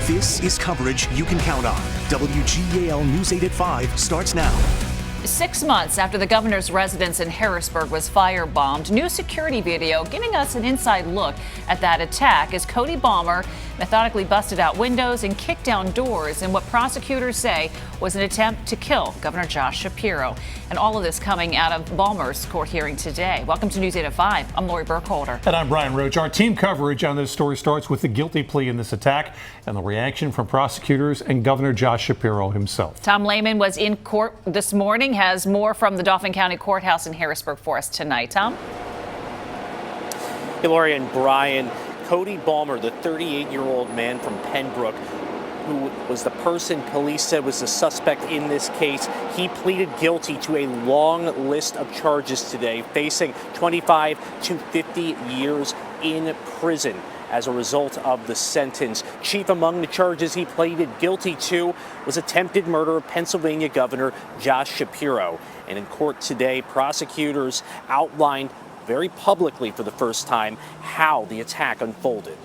This is coverage you can count on. WGAL News 8 at 5 starts now. 6 months after the governor's residence in Harrisburg was firebombed, new security video giving us an inside look at that attack as Cody Balmer methodically busted out windows and kicked down doors in what prosecutors say was an attempt to kill Governor Josh Shapiro. And all of this coming out of Balmer's court hearing today. Welcome to News 8 at 5. I'm Lori Burkholder. And I'm Brian Roach. Our team coverage on this story starts with the guilty plea in this attack and the reaction from prosecutors and Governor Josh Shapiro himself. Tom Lehman was in court this morning, has more from the Dauphin County Courthouse in Harrisburg for us tonight. Tom? Hey, Lori and Brian. Cody Balmer, the 38-year-old man from Pembroke, who was the person police said was the suspect in this case, he pleaded guilty to a long list of charges today, facing 25 to 50 years in prison as a result of the sentence. Chief among the charges he pleaded guilty to was attempted murder of Pennsylvania Governor Josh Shapiro. And in court today, prosecutors outlined very publicly for the first time how the attack unfolded.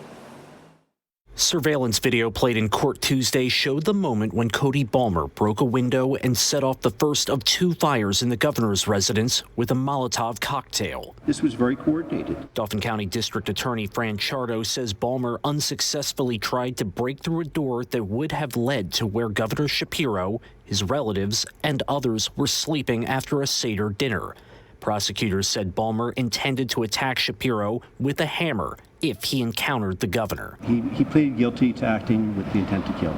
Surveillance video played in court Tuesday showed the moment when Cody Balmer broke a window and set off the first of 2 fires in the governor's residence with a Molotov cocktail. This was very coordinated. Dauphin County District Attorney Fran Chardo says Balmer unsuccessfully tried to break through a door that would have led to where Governor Shapiro, his relatives, and others were sleeping after a Seder dinner. Prosecutors said Balmer intended to attack Shapiro with a hammer if he encountered the governor. He pleaded guilty to acting with the intent to kill.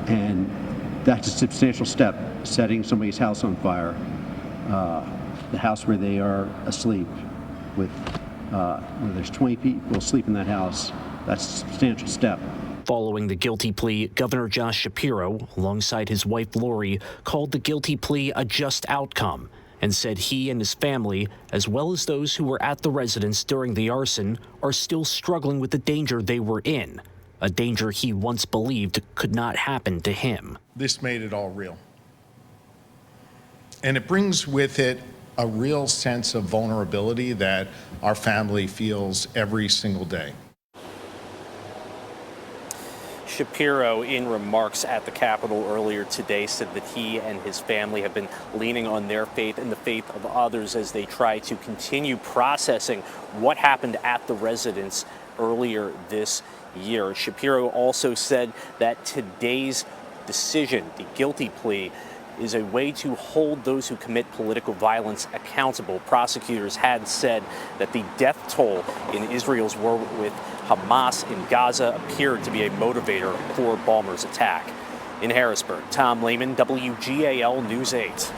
And that's a substantial step, setting somebody's house on fire, the house where they are asleep, where there's 20 people asleep in that house. That's a substantial step. Following the guilty plea, Governor Josh Shapiro, alongside his wife Lori, called the guilty plea a just outcome and said he and his family, as well as those who were at the residence during the arson, are still struggling with the danger they were in, a danger he once believed could not happen to him. This made it all real. And it brings with it a real sense of vulnerability that our family feels every single day. Shapiro, in remarks at the Capitol earlier today, said that he and his family have been leaning on their faith and the faith of others as they try to continue processing what happened at the residence earlier this year. Shapiro also said that today's decision, the guilty plea, is a way to hold those who commit political violence accountable. Prosecutors had said that the death toll in Israel's war with Hamas in Gaza appeared to be a motivator for Balmer's attack. In Harrisburg, Tom Lehman, WGAL News 8.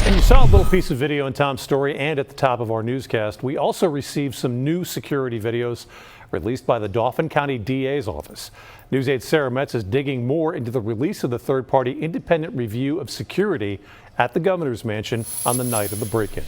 And you saw a little piece of video in Tom's story and at the top of our newscast. We also received some new security videos released by the Dauphin County DA's office. News 8's Sarah Metz is digging more into the release of the third-party independent review of security at the governor's mansion on the night of the break-in.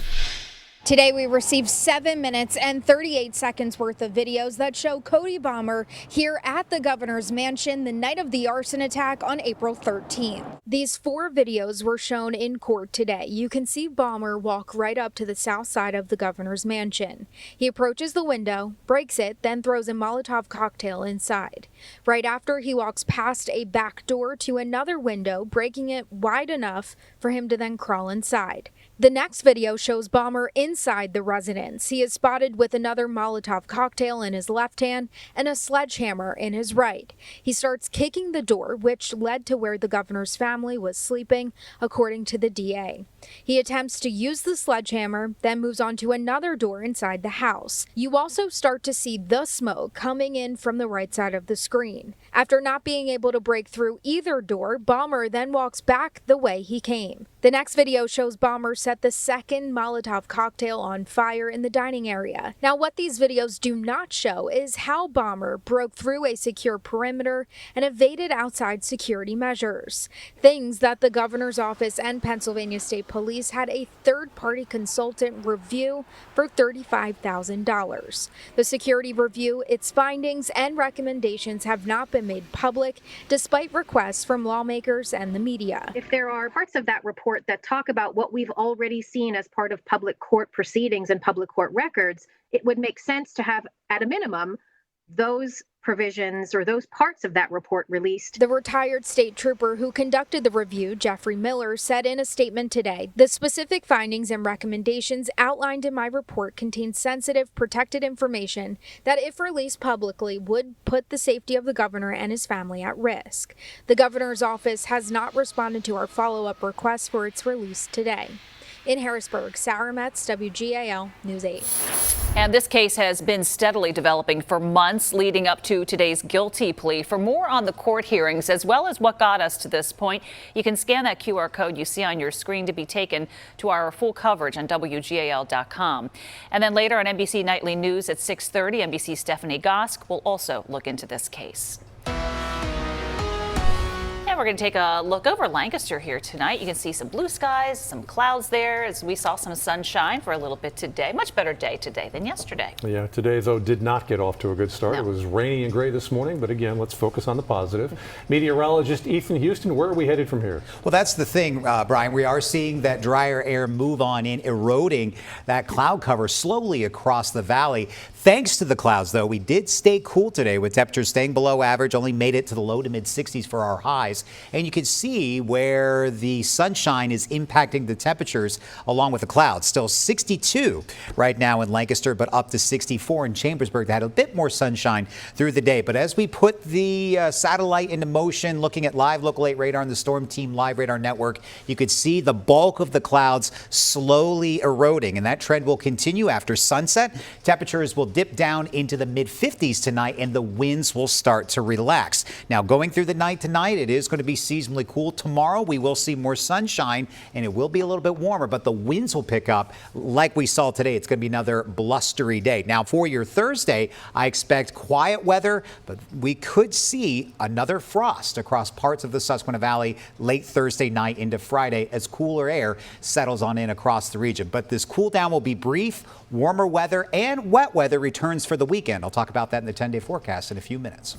Today we received 7 minutes and 38 seconds worth of videos that show Cody Balmer here at the governor's mansion the night of the arson attack on April 13th. These 4 videos were shown in court today. You can see Balmer walk right up to the south side of the governor's mansion. He approaches the window, breaks it, then throws a Molotov cocktail inside. Right after, he walks past a back door to another window, breaking it wide enough for him to then crawl inside. The next video shows Balmer inside the residence. He is spotted with another Molotov cocktail in his left hand and a sledgehammer in his right. He starts kicking the door, which led to where the governor's family was sleeping, according to the DA. He attempts to use the sledgehammer, then moves on to another door inside the house. You also start to see the smoke coming in from the right side of the screen. After not being able to break through either door, Balmer then walks back the way he came. The next video shows Balmer set the second Molotov cocktail on fire in the dining area. Now, what these videos do not show is how Balmer broke through a secure perimeter and evaded outside security measures, things that the governor's office and Pennsylvania State Police had a third-party consultant review for $35,000. The security review, its findings and recommendations have not been made public, despite requests from lawmakers and the media. If there are parts of that report that talk about what we've already seen as part of public court proceedings and public court records, it would make sense to have, at a minimum, those provisions or those parts of that report released. The retired state trooper who conducted the review, Jeffrey Miller, said in a statement today, the specific findings and recommendations outlined in my report contain sensitive, protected information that, if released publicly, would put the safety of the governor and his family at risk. The governor's office has not responded to our follow-up request for its release today. In Harrisburg, Sarah Metz, WGAL News 8. And this case has been steadily developing for months leading up to today's guilty plea. For more on the court hearings, as well as what got us to this point, you can scan that QR code you see on your screen to be taken to our full coverage on WGAL.com. And then later on NBC Nightly News at 6:30, NBC's Stephanie Gosk will also look into this case. We're going to take a look over Lancaster here tonight. You can see some blue skies, some clouds there, as we saw some sunshine for a little bit today. Much better day today than yesterday. Yeah, today, though, did not get off to a good start. No. It was rainy and gray this morning, but again, let's focus on the positive. Meteorologist Ethan Houston, where are we headed from here? Well, that's the thing, Brian. We are seeing that drier air move on in, eroding that cloud cover slowly across the valley. Thanks to the clouds, though, we did stay cool today with temperatures staying below average, only made it to the low to mid 60s for our highs. And you can see where the sunshine is impacting the temperatures along with the clouds. Still 62 right now in Lancaster, but up to 64 in Chambersburg. That had a bit more sunshine through the day. But as we put the satellite into motion, looking at live Local 8 radar and the Storm Team Live Radar Network, you could see the bulk of the clouds slowly eroding. And that trend will continue after sunset. Temperatures will dip down into the mid 50s tonight, and the winds will start to relax. Now, going through the night tonight, it is going to be seasonally cool. Tomorrow, we will see more sunshine, and it will be a little bit warmer, but the winds will pick up like we saw today. It's going to be another blustery day. Now, for your Thursday, I expect quiet weather, but we could see another frost across parts of the Susquehanna Valley late Thursday night into Friday as cooler air settles on in across the region. But this cool down will be brief. Warmer weather and wet weather returns for the weekend. I'll talk about that in the 10-day forecast in a few minutes.